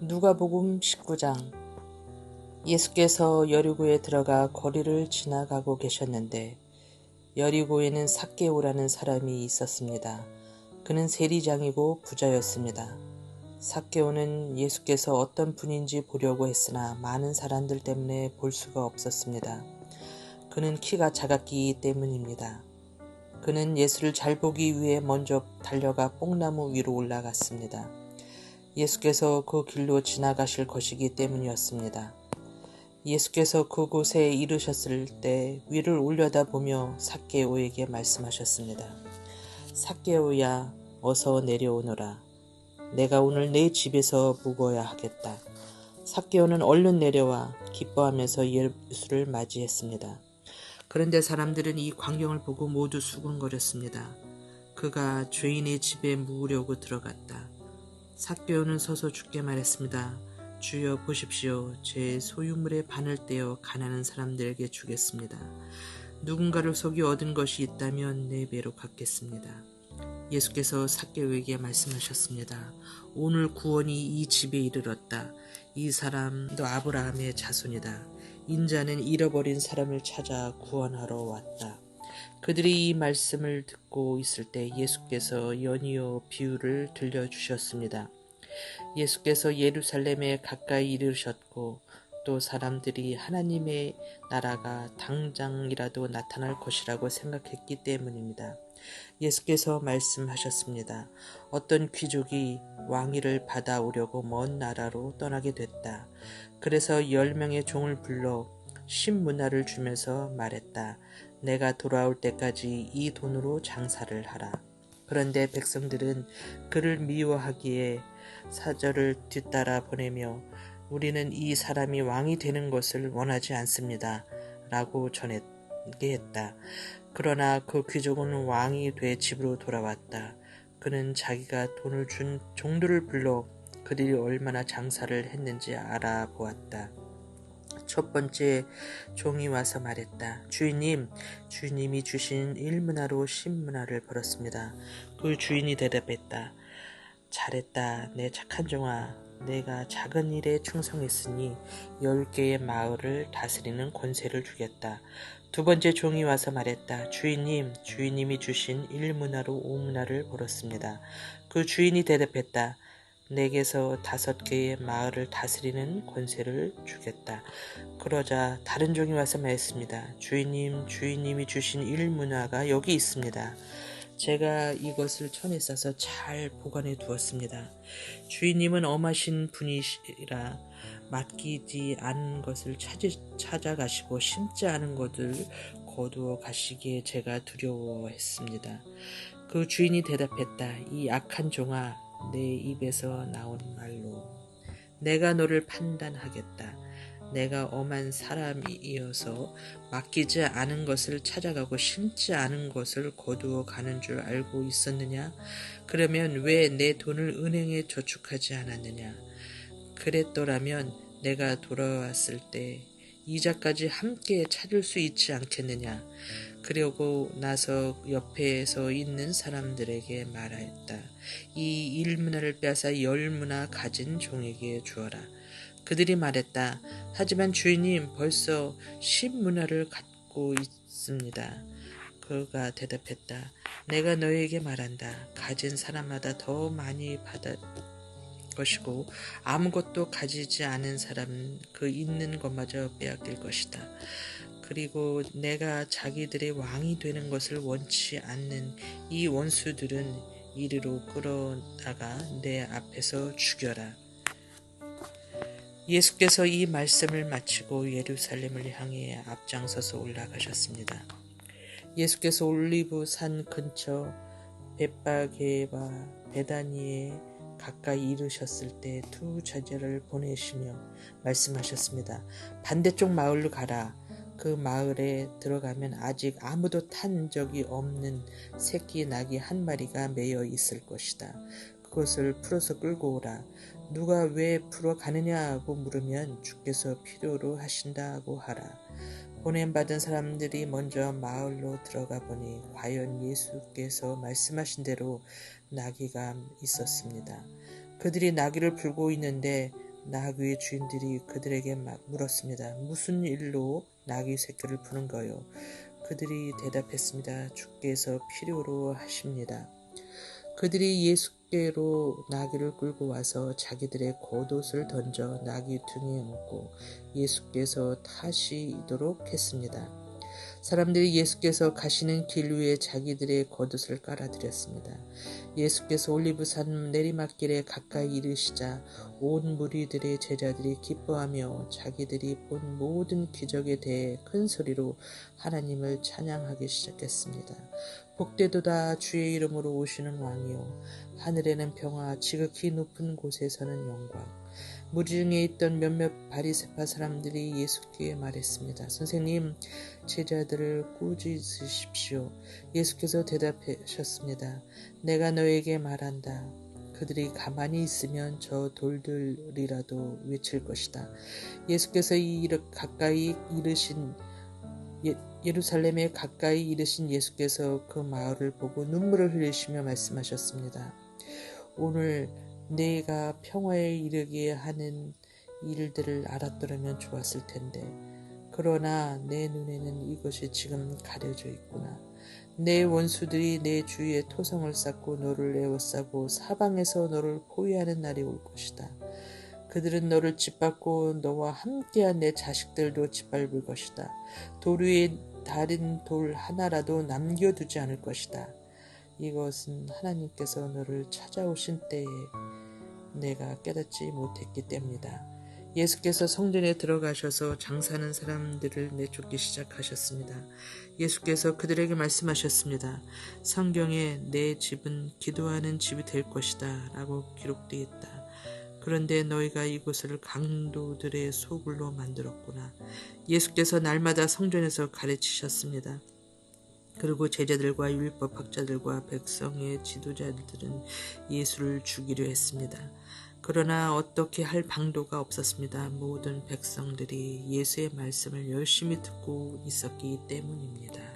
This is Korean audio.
누가복음 19장. 예수께서 여리고에 들어가 거리를 지나가고 계셨는데 여리고에는 삭개오라는 사람이 있었습니다. 그는 세리장이고 부자였습니다. 삭개오는 예수께서 어떤 분인지 보려고 했으나 많은 사람들 때문에 볼 수가 없었습니다. 그는 키가 작았기 때문입니다. 그는 예수를 잘 보기 위해 먼저 달려가 뽕나무 위로 올라갔습니다. 예수께서 그 길로 지나가실 것이기 때문이었습니다. 예수께서 그곳에 이르셨을 때 위를 올려다보며 삭개오에게 말씀하셨습니다. 삭개오야, 어서 내려오너라. 내가 오늘 내 집에서 묵어야 하겠다. 삭개오는 얼른 내려와 기뻐하면서 예수를 맞이했습니다. 그런데 사람들은 이 광경을 보고 모두 수군거렸습니다. 그가 죄인의 집에 묵으려고 들어갔다. 삭개오는 서서 주께 말했습니다. 주여 보십시오. 제 소유물의 반을 떼어 가난한 사람들에게 주겠습니다. 누군가를 속이 얻은 것이 있다면 4배로 갚겠습니다. 예수께서 삭개오에게 말씀하셨습니다. 오늘 구원이 이 집에 이르렀다. 이 사람도 아브라함의 자손이다. 인자는 잃어버린 사람을 찾아 구원하러 왔다. 그들이 이 말씀을 듣고 있을 때 예수께서 연이어 비유를 들려주셨습니다. 예수께서 예루살렘에 가까이 이르셨고 또 사람들이 하나님의 나라가 당장이라도 나타날 것이라고 생각했기 때문입니다. 예수께서 말씀하셨습니다. 어떤 귀족이 왕위를 받아오려고 먼 나라로 떠나게 됐다. 그래서 10명의 종을 불러 신문화를 주면서 말했다. 내가 돌아올 때까지 이 돈으로 장사를 하라. 그런데 백성들은 그를 미워하기에 사절을 뒤따라 보내며 우리는 이 사람이 왕이 되는 것을 원하지 않습니다. 라고 전하게 했다. 그러나 그 귀족은 왕이 돼 집으로 돌아왔다. 그는 자기가 돈을 준 종들을 불러 그들이 얼마나 장사를 했는지 알아보았다. 첫 번째 종이 와서 말했다. 주인님, 주인님이 주신 1문화로 10문화를 벌었습니다. 그 주인이 대답했다. 잘했다, 내 착한 종아. 내가 작은 일에 충성했으니 10개의 마을을 다스리는 권세를 주겠다. 두 번째 종이 와서 말했다. 주인님, 주인님이 주신 1문화로 5문화를 벌었습니다. 그 주인이 대답했다. 내게서 5개의 마을을 다스리는 권세를 주겠다. 그러자 다른 종이 와서 말했습니다. 주인님, 주인님이 주신 1문화가 여기 있습니다. 제가 이것을 천에 싸서 잘 보관해 두었습니다. 주인님은 엄하신 분이시라 맡기지 않은 것을 찾아가시고 심지 않은 것을 거두어 가시기에 제가 두려워했습니다. 그 주인이 대답했다. 이 악한 종아, 내 입에서 나온 말로 내가 너를 판단하겠다. 내가 엄한 사람이어서 맡기지 않은 것을 찾아가고 심지 않은 것을 거두어 가는 줄 알고 있었느냐? 그러면 왜 내 돈을 은행에 저축하지 않았느냐? 그랬더라면 내가 돌아왔을 때 이자까지 함께 찾을 수 있지 않겠느냐? 그러고 나서 옆에서 있는 사람들에게 말하였다. 이 1문화를 빼앗아 10문화 가진 종에게 주어라. 그들이 말했다. 하지만 주인님, 벌써 10문화를 갖고 있습니다. 그가 대답했다. 내가 너에게 말한다. 가진 사람마다 더 많이 받을 것이고 아무것도 가지지 않은 사람은 그 있는 것마저 빼앗길 것이다. 그리고 내가 자기들의 왕이 되는 것을 원치 않는 이 원수들은 이리로 끌어다가 내 앞에서 죽여라. 예수께서 이 말씀을 마치고 예루살렘을 향해 앞장서서 올라가셨습니다. 예수께서 올리브 산 근처 벳바게와 베다니에 가까이 이르셨을 때 두 제자를 보내시며 말씀하셨습니다. 반대쪽 마을로 가라. 그 마을에 들어가면 아직 아무도 탄 적이 없는 새끼 낙이 한 마리가 매여 있을 것이다. 그것을 풀어서 끌고 오라. 누가 왜 풀어 가느냐고 물으면 주께서 필요로 하신다고 하라. 보냄받은 사람들이 먼저 마을로 들어가 보니 과연 예수께서 말씀하신 대로 나귀가 있었습니다. 그들이 나귀를 풀고 있는데 나귀의 주인들이 그들에게 물었습니다. 무슨 일로 나귀 새끼를 푸는 거요? 그들이 대답했습니다. 주께서 필요로 하십니다. 그들이 예수께로 나귀를 끌고 와서 자기들의 겉옷을 던져 나귀 등에 얹고 예수께서 타시도록 했습니다. 사람들이 예수께서 가시는 길 위에 자기들의 겉옷을 깔아드렸습니다. 예수께서 올리브산 내리막길에 가까이 이르시자 온 무리들의 제자들이 기뻐하며 자기들이 본 모든 기적에 대해 큰 소리로 하나님을 찬양하기 시작했습니다. 복되도다 주의 이름으로 오시는 왕이요 하늘에는 평화 지극히 높은 곳에서는 영광. 무리 중에 있던 몇몇 바리새파 사람들이 예수께 말했습니다. 선생님, 제자들을 꾸짖으십시오. 예수께서 대답하셨습니다. 내가 너에게 말한다. 그들이 가만히 있으면 저 돌들이라도 외칠 것이다. 예수께서 예루살렘에 가까이 이르신 예수께서 그 마을을 보고 눈물을 흘리시며 말씀하셨습니다. 오늘 내가 평화에 이르게 하는 일들을 알았더라면 좋았을 텐데 그러나 내 눈에는 이것이 지금 가려져 있구나. 내 원수들이 내 주위에 토성을 쌓고 너를 에워싸고 사방에서 너를 포위하는 날이 올 것이다. 그들은 너를 짓밟고 너와 함께한 내 자식들도 짓밟을 것이다. 돌 위에 다른 돌 하나라도 남겨두지 않을 것이다. 이것은 하나님께서 너를 찾아오신 때에 내가 깨닫지 못했기 때문이다. 예수께서 성전에 들어가셔서 장사하는 사람들을 내쫓기 시작하셨습니다. 예수께서 그들에게 말씀하셨습니다. 성경에 내 집은 기도하는 집이 될 것이다 라고 기록되어 있다. 그런데 너희가 이곳을 강도들의 소굴로 만들었구나. 예수께서 날마다 성전에서 가르치셨습니다. 그리고 제자들과 율법학자들과 백성의 지도자들은 예수를 죽이려 했습니다. 그러나 어떻게 할 방도가 없었습니다. 모든 백성들이 예수의 말씀을 열심히 듣고 있었기 때문입니다.